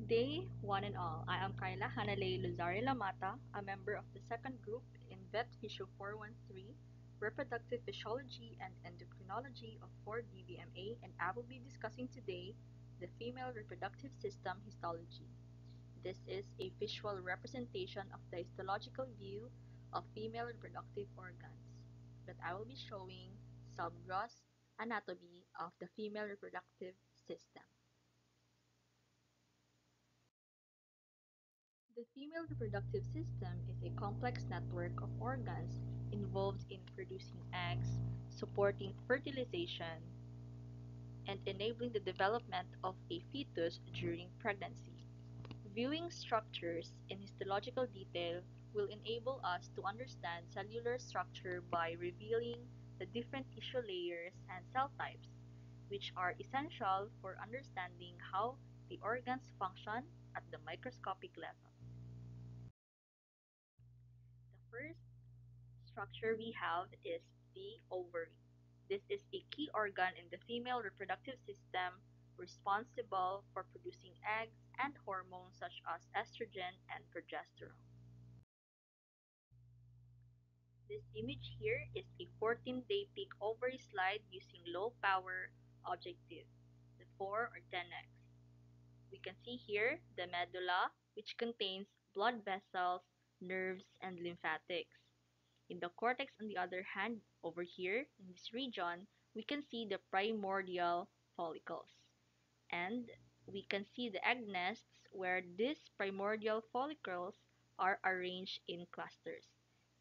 Good day, one and all. I am Kyla Hanalei Luzari Lamata, a member of the second group in Vet Physio 413, Reproductive Physiology and Endocrinology of 4DVMA, and I will be discussing today the female reproductive system histology. This is a visual representation of the histological view of female reproductive organs, but I will be showing some gross anatomy of the female reproductive system. The female reproductive system is a complex network of organs involved in producing eggs, supporting fertilization, and enabling the development of a fetus during pregnancy. Viewing structures in histological detail will enable us to understand cellular structure by revealing the different tissue layers and cell types, which are essential for understanding how the organs function at the microscopic level. The first structure we have is the ovary. This is a key organ in the female reproductive system responsible for producing eggs and hormones such as estrogen and progesterone. This image here is a 14-day peak ovary slide using low power objective, the 4 or 10x. We can see here the medulla, which contains blood vessels, nerves, and lymphatics. In the cortex, on the other hand, over here in this region, we can see the primordial follicles. And we can see the egg nests where these primordial follicles are arranged in clusters.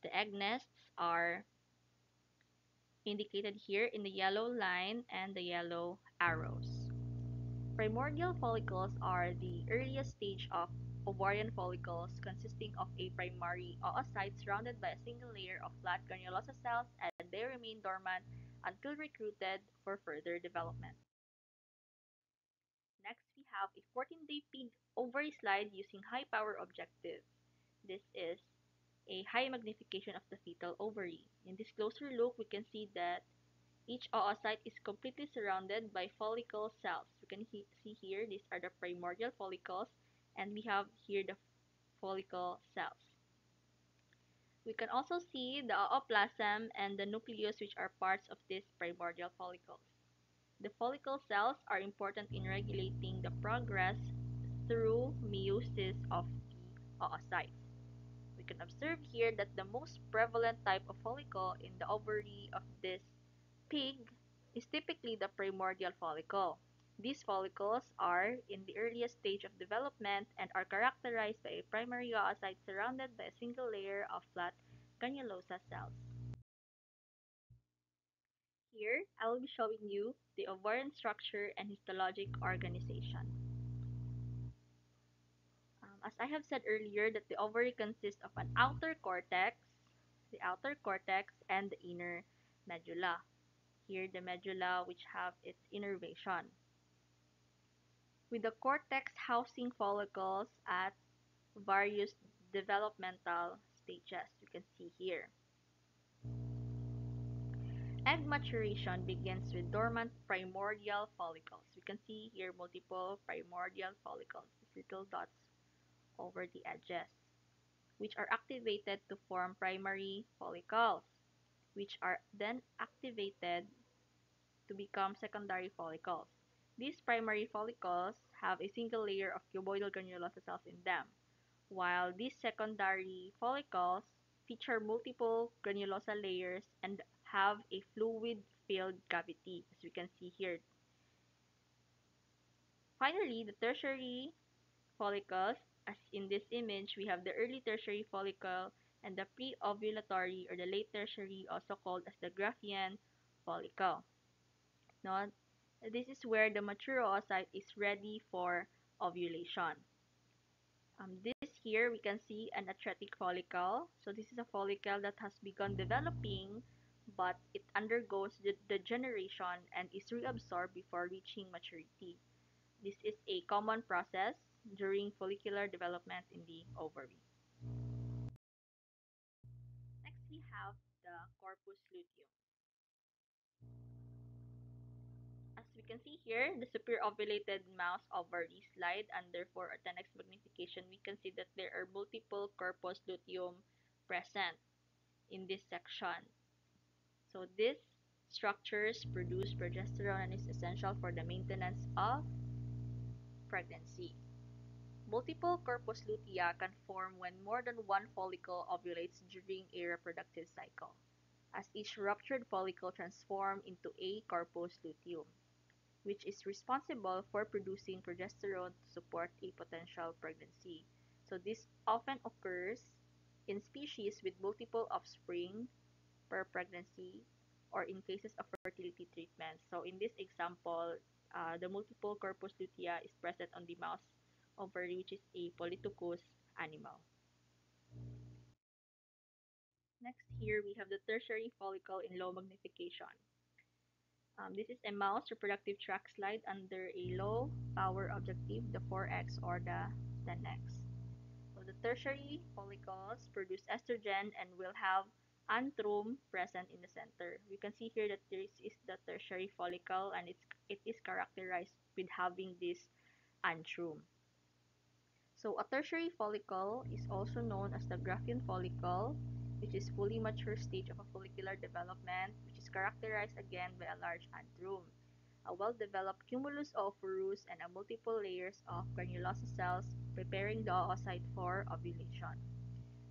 The egg nests are indicated here in the yellow line and the yellow arrows. Primordial follicles are the earliest stage of ovarian follicles consisting of a primary oocyte surrounded by a single layer of flat granulosa cells, and they remain dormant until recruited for further development. Next, we have a 14-day pig ovary slide using high power objective. This is a high magnification of the fetal ovary. In this closer look, we can see that each oocyte is completely surrounded by follicle cells. We can see here, these are the primordial follicles, and we have here the follicle cells. We can also see the ooplasm and the nucleus, which are parts of these primordial follicles. The follicle cells are important in regulating the progress through meiosis of the oocytes. We can observe here that the most prevalent type of follicle in the ovary of this pig is typically the primordial follicle. These follicles are in the earliest stage of development and are characterized by a primary oocyte surrounded by a single layer of flat granulosa cells. Here, I will be showing you the ovarian structure and histologic organization. As I have said earlier, that the ovary consists of an outer cortex, the outer cortex, and the inner medulla. Here, the medulla, which have its innervation, with the cortex housing follicles at various developmental stages. You can see here. Egg maturation begins with dormant primordial follicles. We can see here multiple primordial follicles, these little dots over the edges, which are activated to form primary follicles, which are then activated to become secondary follicles. These primary follicles have a single layer of cuboidal granulosa cells in them, while these secondary follicles feature multiple granulosa layers and have a fluid-filled cavity, as we can see here. Finally, the tertiary follicles, as in this image, we have the early tertiary follicle and the pre-ovulatory or the late tertiary, also called as the Graafian follicle. Now, this is where the mature oocyte is ready for ovulation. This here, we can see an atretic follicle. So this is a follicle that has begun developing, but it undergoes the degeneration and is reabsorbed before reaching maturity. This is a common process during follicular development in the ovary. Next, we have the corpus luteum. As we can see here, the superovulated mouse ovary slide under 4 or 10x magnification. We can see that there are multiple corpus luteum present in this section. So these structures produce progesterone and is essential for the maintenance of pregnancy. Multiple corpus lutea can form when more than one follicle ovulates during a reproductive cycle, as each ruptured follicle transforms into a corpus luteum, which is responsible for producing progesterone to support a potential pregnancy. So this often occurs in species with multiple offspring per pregnancy or in cases of fertility treatment. So in this example, the multiple corpus lutea is present on the mouse ovary, which is a polytucous animal. Next here, we have the tertiary follicle in low magnification. This is a mouse reproductive tract slide under a low power objective, the 4x or the 10x. So the tertiary follicles produce estrogen and will have antrum present in the center. We can see here that this is the tertiary follicle and it is characterized with having this antrum. So a tertiary follicle is also known as the Graafian follicle, which is fully mature stage of a follicular development, which is characterized again by a large antrum, a well-developed cumulus ovorus, and a multiple layers of granulosa cells preparing the oocyte for ovulation.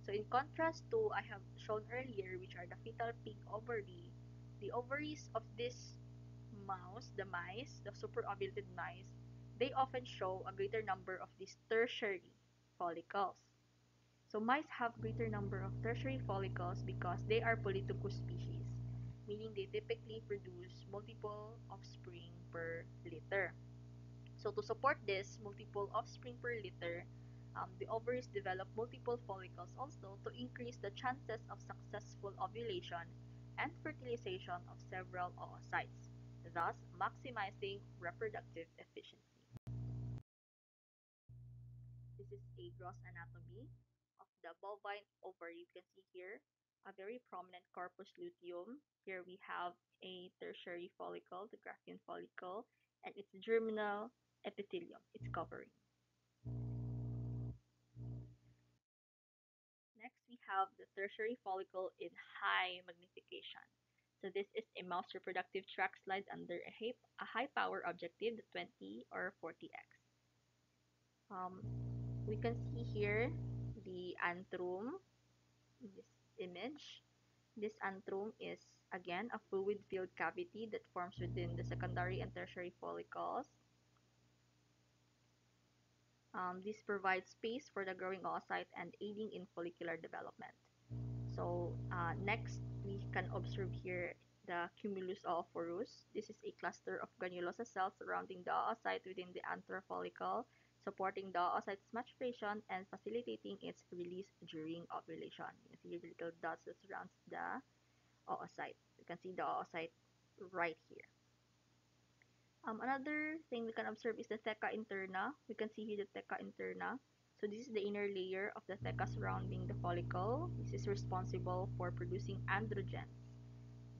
So in contrast to I have shown earlier, which are the fetal pig ovary, the ovaries of this mouse, the mice, the superovulated mice, they often show a greater number of these tertiary follicles. So mice have greater number of tertiary follicles because they are polytucous species, meaning they typically produce multiple offspring per litter. So to support this multiple offspring per litter, the ovaries develop multiple follicles also to increase the chances of successful ovulation and fertilization of several oocytes, thus maximizing reproductive efficiency. This is a gross anatomy of the bovine ovary. You can see here a very prominent corpus luteum. Here we have a tertiary follicle, the Graafian follicle, and its germinal epithelium, its covering. Next, we have the tertiary follicle in high magnification. So this is a mouse reproductive tract slide under a high power objective, the 20 or 40x. We can see here the antrum in this image. This antrum is again a fluid-filled cavity that forms within the secondary and tertiary follicles. This provides space for the growing oocyte and aiding in follicular development. So next, we can observe here the cumulus oophorus. This is a cluster of granulosa cells surrounding the oocyte within the anther follicle, supporting the oocyte's maturation and facilitating its release during ovulation. You can see the little dots that surrounds the oocyte. You can see the oocyte right here. Another thing we can observe is the theca interna. We can see here the theca interna. So this is the inner layer of the theca surrounding the follicle. This is responsible for producing androgens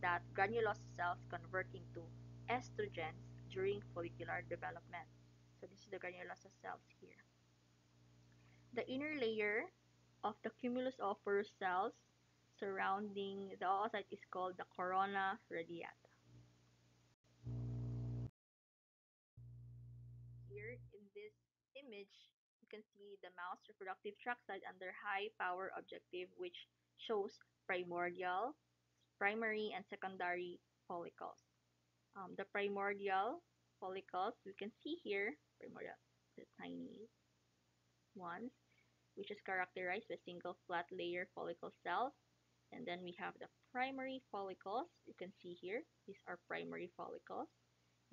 that granulosa cells convert into estrogens during follicular development. So this is the granulosa cells here. The inner layer of the cumulus ovorus cells surrounding the oocyte is called the corona radiata. Here in this image, you can see the mouse reproductive tract slide under high power objective, which shows primordial, primary, and secondary follicles. The primordial follicles, we can see here, primordial, the tiny ones, which is characterized by single flat layer follicle cells. And then we have the primary follicles. You can see here, these are primary follicles.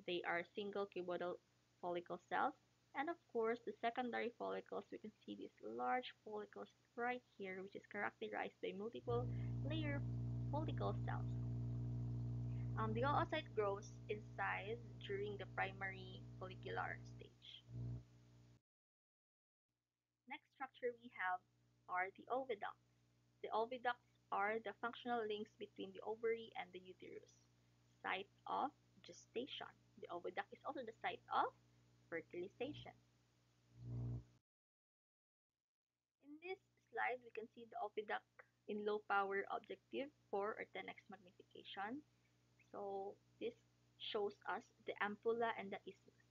They are single cuboidal follicle cells. And of course, the secondary follicles, we can see these large follicles right here, which is characterized by multiple layer follicle cells. The oocyte grows in size during the primary follicular stage. Next structure we have are the oviducts. The oviducts are the functional links between the ovary and the uterus, site of gestation. The oviduct is also the site of fertilization. In this slide, we can see the oviduct in low power objective 4 or 10x magnification. So this shows us the ampulla and the isthmus.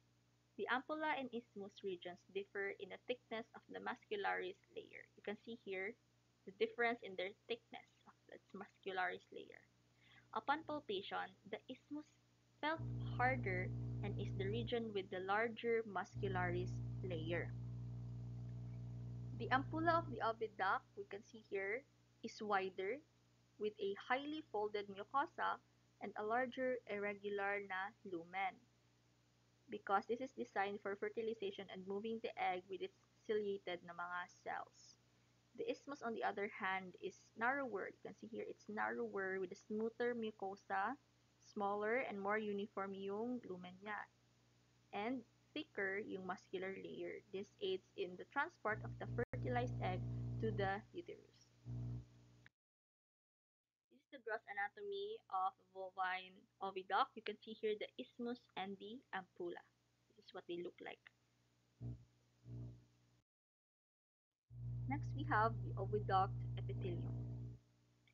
The ampulla and isthmus regions differ in the thickness of the muscularis layer. You can see here the difference in their thickness of its muscularis layer. Upon palpation, the isthmus felt harder and is the region with the larger muscularis layer. The ampulla of the oviduct, we can see here, is wider with a highly folded mucosa and a larger irregular na lumen because this is designed for fertilization and moving the egg with its ciliated na mga cells. The isthmus, on the other hand, is narrower. You can see here it's narrower with a smoother mucosa, smaller and more uniform yung lumen niya, and thicker yung muscular layer. This aids in the transport of the fertilized egg to the uterus. This is the gross anatomy of bovine oviduct. You can see here the isthmus and the ampulla. This is what they look like. Next, we have the oviduct epithelium.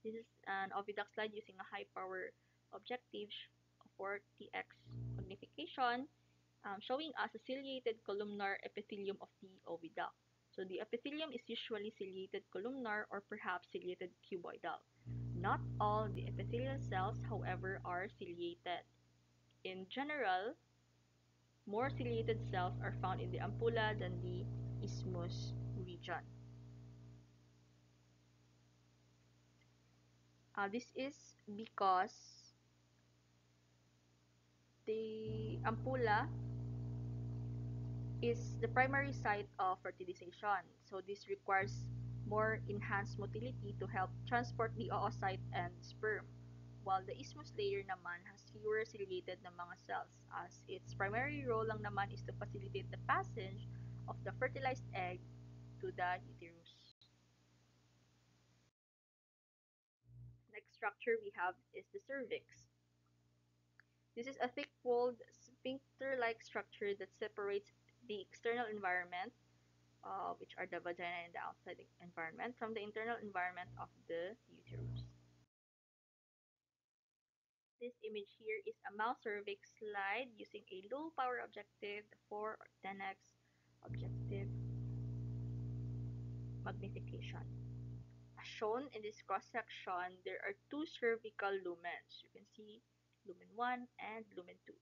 This is an oviduct slide using a high-power objective 40x magnification, showing us a ciliated columnar epithelium of the oviduct. So the epithelium is usually ciliated columnar or perhaps ciliated cuboidal. Not all the epithelial cells, however, are ciliated. In general, more ciliated cells are found in the ampulla than the isthmus region. This is because the ampulla is the primary site of fertilization. So this requires more enhanced motility to help transport the oocyte and sperm. While the isthmus layer naman has fewer ciliated na mga cells as its primary role lang naman is to facilitate the passage of the fertilized egg to the uterus. Next structure we have is the cervix. This is a thick-walled, sphincter-like structure that separates the external environment, which are the vagina and the outside environment, from the internal environment of the uterus. This image here is a mouse cervix slide using a low-power objective, 4 or 10x objective magnification. As shown in this cross-section, there are two cervical lumens. You can see lumen 1 and lumen 2.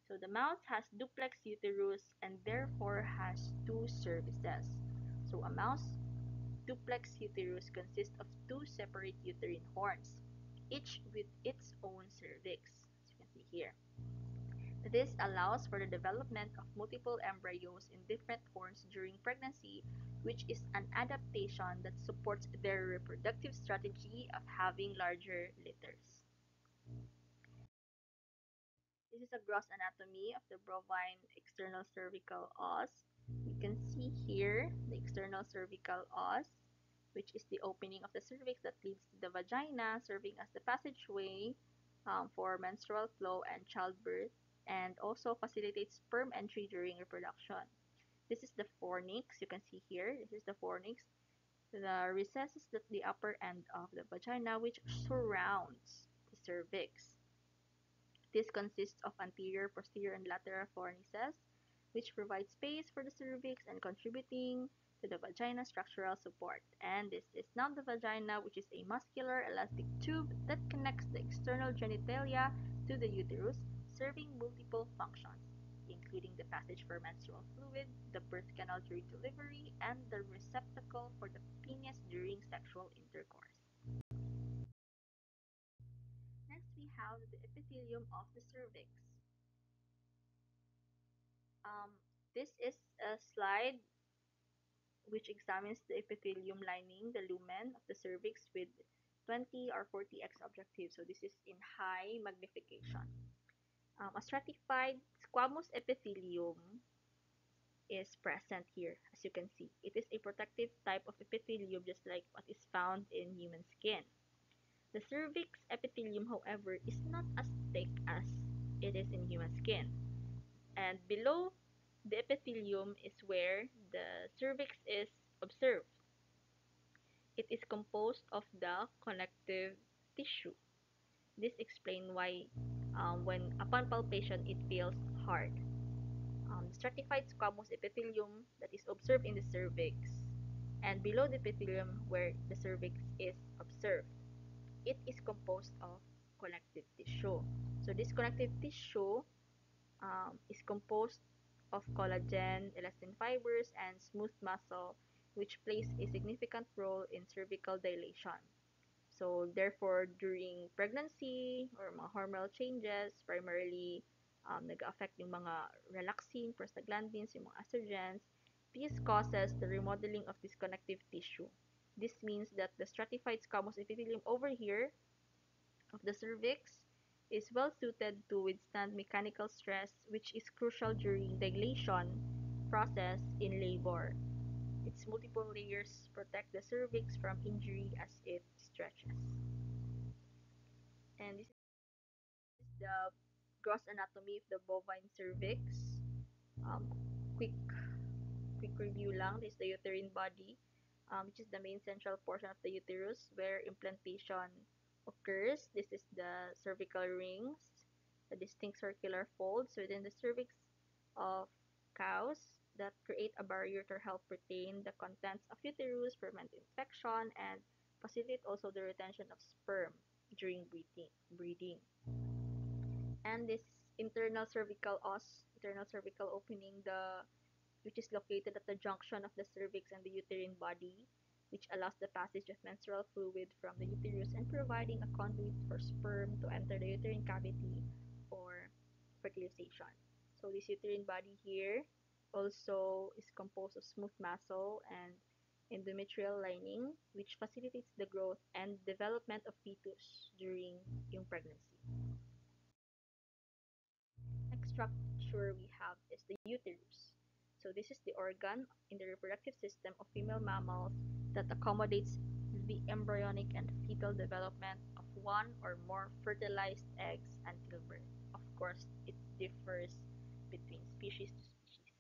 So the mouse has duplex uterus and therefore has two cervices. So a mouse duplex uterus consists of two separate uterine horns, each with its own cervix, as you can see here. This allows for the development of multiple embryos in different horns during pregnancy, which is an adaptation that supports their reproductive strategy of having larger litters. This is a gross anatomy of the bovine external cervical os. You can see here the external cervical os, which is the opening of the cervix that leads to the vagina, serving as the passageway for menstrual flow and childbirth, and also facilitates sperm entry during reproduction. This is the fornix. You can see here, this is the fornix. The recess is at the upper end of the vagina, which surrounds the cervix. This consists of anterior, posterior, and lateral fornices, which provide space for the cervix and contributing to the vagina structural support. And this is now the vagina, which is a muscular elastic tube that connects the external genitalia to the uterus, serving multiple functions, including the passage for menstrual fluid, the birth canal during delivery, and the receptacle for the penis during sexual intercourse. Next, we have the epithelium of the cervix. This is a slide which examines the epithelium lining the lumen of the cervix with 20 or 40x objective. So this is in high magnification. A stratified squamous epithelium is present here, as you can see. It is a protective type of epithelium just like what is found in human skin. The cervix epithelium, however, is not as thick as it is in human skin. And below the epithelium is where the cervix is observed. It is composed of the connective tissue. This explains why when upon palpation it feels hard. The stratified squamous epithelium that is observed in the cervix and below the epithelium where the cervix is observed. It is composed of connective tissue. So this connective tissue is composed of collagen, elastin fibers, and smooth muscle, which plays a significant role in cervical dilation. So therefore, during pregnancy or mga hormonal changes, primarily nag-affect yung mga relaxin, prostaglandins, yung mga estrogens, this causes the remodeling of this connective tissue. This means that the stratified squamous epithelium over here of the cervix is well suited to withstand mechanical stress, which is crucial during dilation process in labor. Its multiple layers protect the cervix from injury as it stretches. And this is the gross anatomy of the bovine cervix. Um, quick quick review lang. This is the uterine body, which is the main central portion of the uterus where implantation occurs. This is the cervical rings, the distinct circular folds within the cervix of cows that create a barrier to help retain the contents of uterus, prevent infection, and facilitate also the retention of sperm during breeding. And this internal cervical opening, the which is located at the junction of the cervix and the uterine body, which allows the passage of menstrual fluid from the uterus and providing a conduit for sperm to enter the uterine cavity for fertilization. So this uterine body here also is composed of smooth muscle and endometrial lining, which facilitates the growth and development of fetus during yung pregnancy. Next structure we have is the uterus. So this is the organ in the reproductive system of female mammals that accommodates the embryonic and fetal development of one or more fertilized eggs until birth. Of course, it differs between species to species.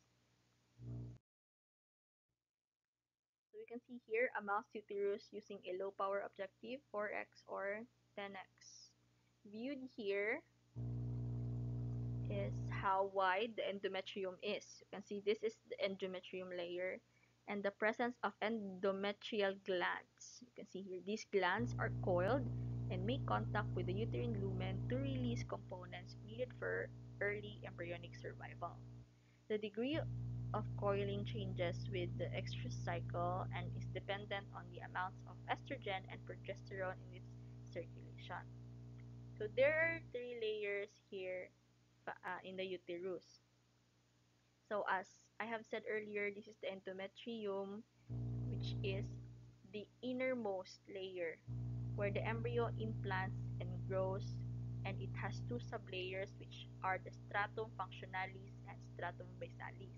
So we can see here a mouse uterus using a low power objective 4x or 10x. Viewed here is how wide the endometrium is. You can see this is the endometrium layer and the presence of endometrial glands. You can see here these glands are coiled and make contact with the uterine lumen to release components needed for early embryonic survival. The degree of coiling changes with the estrous cycle and is dependent on the amounts of estrogen and progesterone in its circulation. So there are three layers here in the uterus. So as I have said earlier, this is the endometrium, which is the innermost layer where the embryo implants and grows, and it has two sublayers which are the stratum functionalis and stratum basalis.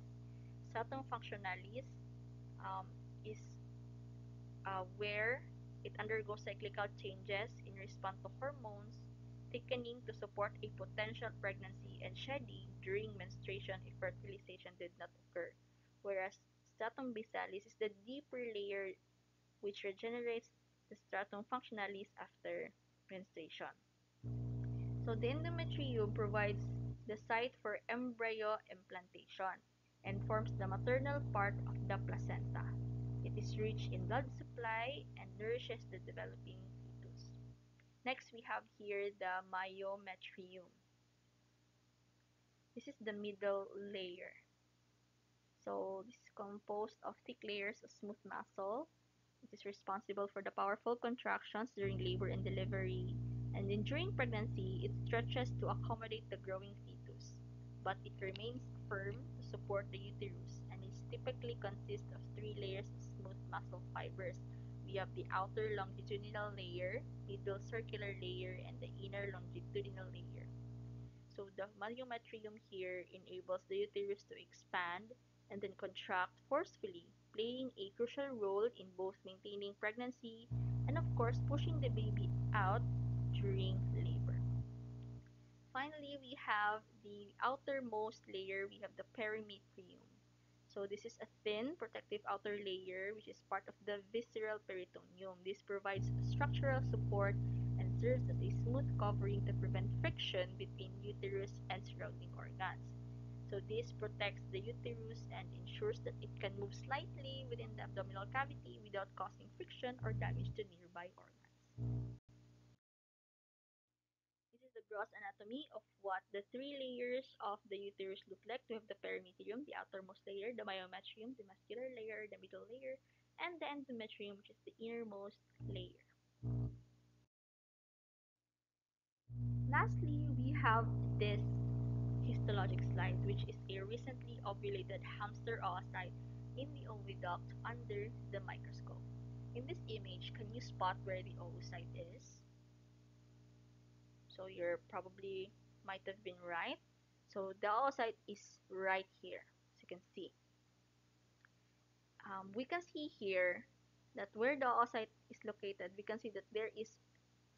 Stratum functionalis um, is where it undergoes cyclical changes in response to hormones, thickening to support a potential pregnancy and shedding during menstruation if fertilization did not occur. Whereas stratum basalis is the deeper layer which regenerates the stratum functionalis after menstruation. So the endometrium provides the site for embryo implantation and forms the maternal part of the placenta. It is rich in blood supply and nourishes the developing fetus. Next, we have here the myometrium. This is the middle layer. So this is composed of thick layers of smooth muscle. It is responsible for the powerful contractions during labor and delivery. And then during pregnancy, it stretches to accommodate the growing fetus. But it remains firm to support the uterus and it typically consists of three layers of smooth muscle fibers. We have the outer longitudinal layer, middle circular layer, and the inner longitudinal layer. So the myometrium here enables the uterus to expand and then contract forcefully, playing a crucial role in both maintaining pregnancy and of course pushing the baby out during labor. Finally, we have the outermost layer, we have the perimetrium. So this is a thin protective outer layer which is part of the visceral peritoneum. This provides structural support and serves as a smooth covering to prevent friction between uterus and surrounding organs. So this protects the uterus and ensures that it can move slightly within the abdominal cavity without causing friction or damage to nearby organs. This is the gross anatomy of what the three layers of the uterus look like. We have the perimetrium, the outermost layer, the myometrium, the muscular layer, the middle layer, and the endometrium, which is the innermost layer. Lastly, we have this histologic slide, which is a recently ovulated hamster oocyte in the oviduct under the microscope. In this image, can you spot where the oocyte is? So you're probably might have been right. So the oocyte is right here, as you can see. We can see here that where the oocyte is located, we can see that there is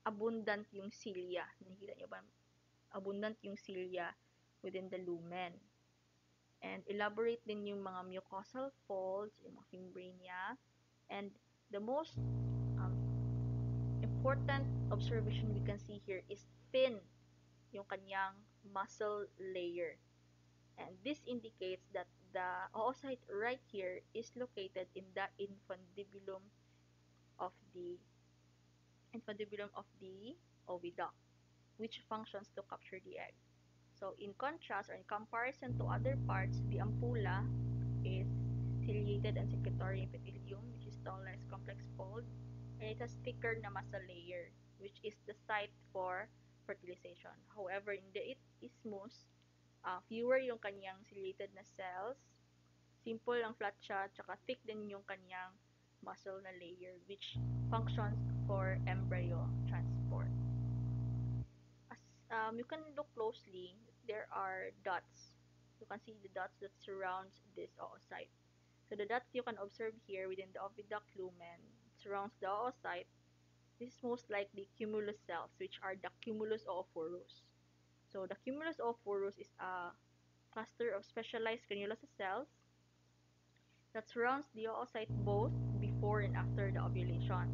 abundant yung cilia. Nakikita nyo ba? Abundant yung cilia within the lumen. And elaborate din yung mga mucosal folds, yung mga fimbrinia. And the most um, important observation we can see here is thin yung kanyang muscle layer. And this indicates that the oocyte right here is located in the of the infundibulum of the oviduct, which functions to capture the egg. So in contrast or in comparison to other parts, the ampulla is ciliated and secretory epithelium, which is tallest complex fold, and it has thicker na muscle layer, which is the site for fertilization. However, in the isthmus, fewer yung kanyang ciliated na cells, simple ang flat siya, tsaka thick din yung kanyang muscle na layer, which functions for embryo transport. As you can look closely, there are dots. You can see the dots that surrounds this oocyte. So the dots you can observe here within the oviduct lumen surrounds the oocyte. This is most likely cumulus cells, which are the cumulus oophorus. So the cumulus oophorus is a cluster of specialized granulosa cells that surrounds the oocyte both before and after the ovulation.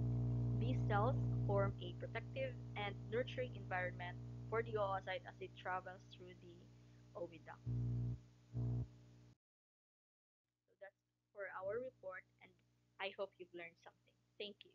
These cells form a protective and nurturing environment for the oocyte as it travels through the oviduct. So that's for our report, and I hope you've learned something. Thank you.